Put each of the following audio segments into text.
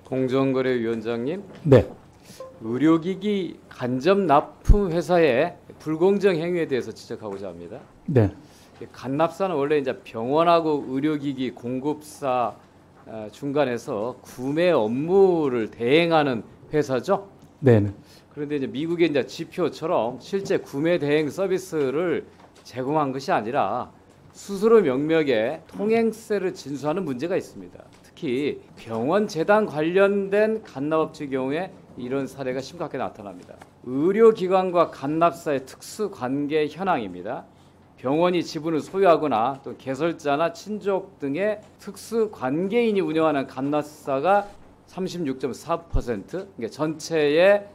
공정거래위원장님, 네. 의료기기 간접 납품 회사의 불공정 행위에 대해서 지적하고자 합니다. 네. 간납사는 원래 이제 병원하고 의료기기 공급사 중간에서 구매 업무를 대행하는 회사죠. 네. 그런데 이제 미국의 이제 지표처럼 실제 구매 대행 서비스를 제공한 것이 아니라 수수료 명목에 통행세를 진수하는 문제가 있습니다. 특히 병원 재단 관련된 간납업체의 경우에 이런 사례가 심각하게 나타납니다. 의료기관과 간납사의 특수관계 현황입니다. 병원이 지분을 소유하거나 또 개설자나 친족 등의 특수관계인이 운영하는 간납사가 36.4%, 그러니까 전체의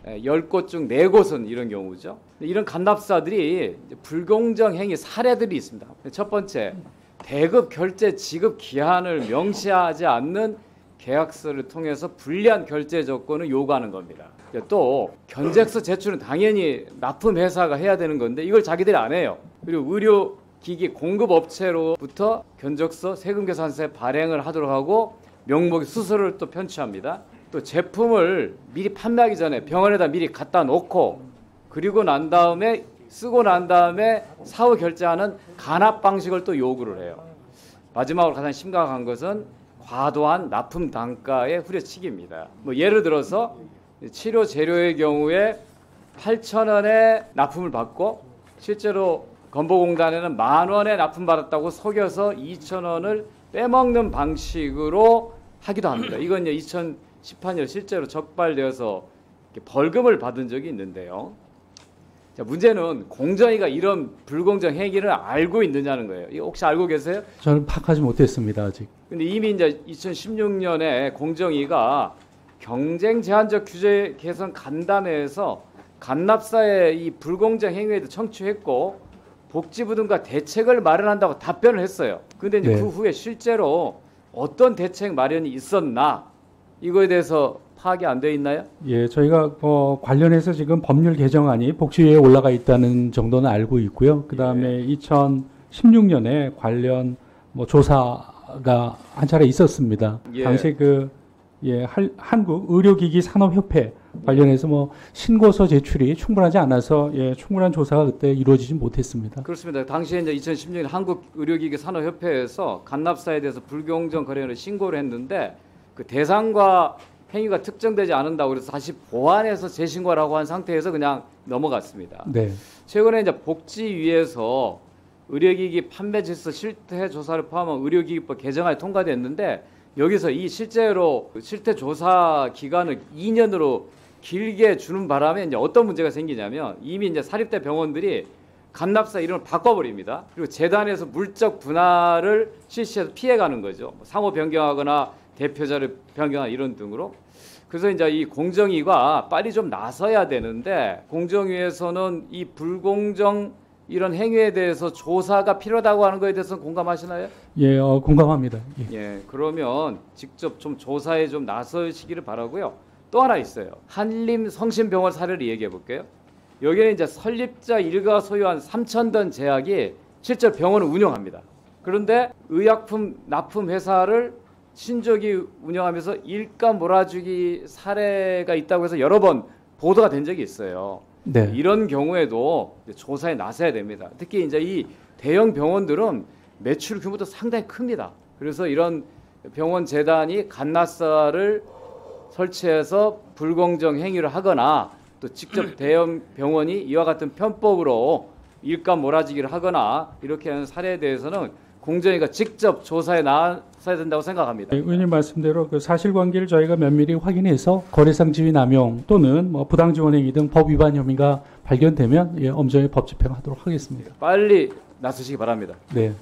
10곳 중 4곳은 이런 경우죠. 이런 간납사들이 불공정 행위 사례들이 있습니다. 첫 번째, 대급 결제 지급 기한을 명시하지 않는 계약서를 통해서 불리한 결제 조건을 요구하는 겁니다. 또 견적서 제출은 당연히 납품 회사가 해야 되는 건데 이걸 자기들이 안 해요. 그리고 의료기기 공급업체로부터 견적서 세금계산서에 발행을 하도록 하고 명목의 수수료를 또 편취합니다. 또 제품을 미리 판매하기 전에 병원에다 미리 갖다 놓고 그리고 난 다음에 쓰고 난 다음에 사후 결제하는 간합 방식을 또 요구를 해요. 마지막으로 가장 심각한 것은 과도한 납품 단가의 후려치기입니다. 뭐 예를 들어서 치료 재료의 경우에 8,000원에 납품을 받고 실제로 건보공단에는 10,000원에 납품받았다고 속여서 2,000원을 빼먹는 방식으로 하기도 합니다. 이건 2018년 실제로 적발되어서 벌금을 받은 적이 있는데요. 자, 문제는 공정위가 이런 불공정 행위를 알고 있느냐는 거예요. 이거 혹시 알고 계세요? 저는 파악하지 못했습니다, 아직. 근데 이미 이제 2016년에 공정위가 경쟁 제한적 규제 개선 간담회에서 간납사의 이 불공정 행위에도 청취했고 복지부 등과 대책을 마련한다고 답변을 했어요. 근데 이제 네. 그 후에 실제로 어떤 대책 마련이 있었나 이거에 대해서 파악이 안 돼 있나요? 예, 저희가 관련해서 지금 법률 개정안이 복지위에 올라가 있다는 정도는 알고 있고요. 그 다음에 2016년에 관련 조사가 한 차례 있었습니다. 예. 당시 한국 의료기기 산업협회 관련해서 신고서 제출이 충분하지 않아서 충분한 조사가 그때 이루어지지 못했습니다. 그렇습니다. 당시에 이제 2016년 한국 의료기기 산업협회에서 간납사에 대해서 불공정 거래를 신고를 했는데 그 대상과 행위가 특정되지 않는다고 그래서 다시 보완해서 재신고라고 한 상태에서 그냥 넘어갔습니다. 네. 최근에 이제 복지위에서 의료기기 판매 질서 실태 조사를 포함한 의료기기법 개정안이 통과됐는데 여기서 이 실제로 실태 조사 기간을 2년으로 길게 주는 바람에 이제 어떤 문제가 생기냐면 이미 이제 사립대 병원들이 간납사 이름을 바꿔버립니다. 그리고 재단에서 물적 분할을 실시해서 피해가는 거죠. 상호 변경하거나 대표자를 변경하는 이런 등으로. 그래서 이제 이 공정위가 빨리 좀 나서야 되는데 공정위에서는 이 불공정 이런 행위에 대해서 조사가 필요하다고 하는 거에 대해서는 공감하시나요? 예, 공감합니다. 예, 그러면 직접 좀 조사에 좀 나서시기를 바라고요. 또 하나 있어요. 한림성심병원 사례를 얘기해 볼게요. 여기는 이제 설립자 일가 소유한 3,000던 제약이 실제 병원을 운영합니다. 그런데 의약품 납품 회사를 친족이 운영하면서 일가 몰아주기 사례가 있다고 해서 여러 번 보도가 된 적이 있어요. 네. 이런 경우에도 조사에 나서야 됩니다. 특히 이제 이 대형 병원들은 매출 규모도 상당히 큽니다. 그래서 이런 병원 재단이 간납사를 설치해서 불공정 행위를 하거나 또 직접 대형 병원이 이와 같은 편법으로 일감 몰아주기를 하거나 이렇게 하는 사례에 대해서는 공정위가 직접 조사에 나서야 된다고 생각합니다. 의원님 말씀대로 그 사실관계를 저희가 면밀히 확인해서 거래상 지위 남용 또는 부당 지원 행위 등 법 위반 혐의가 발견되면 엄정히 법 집행하도록 하겠습니다. 빨리 나서시기 바랍니다. 네.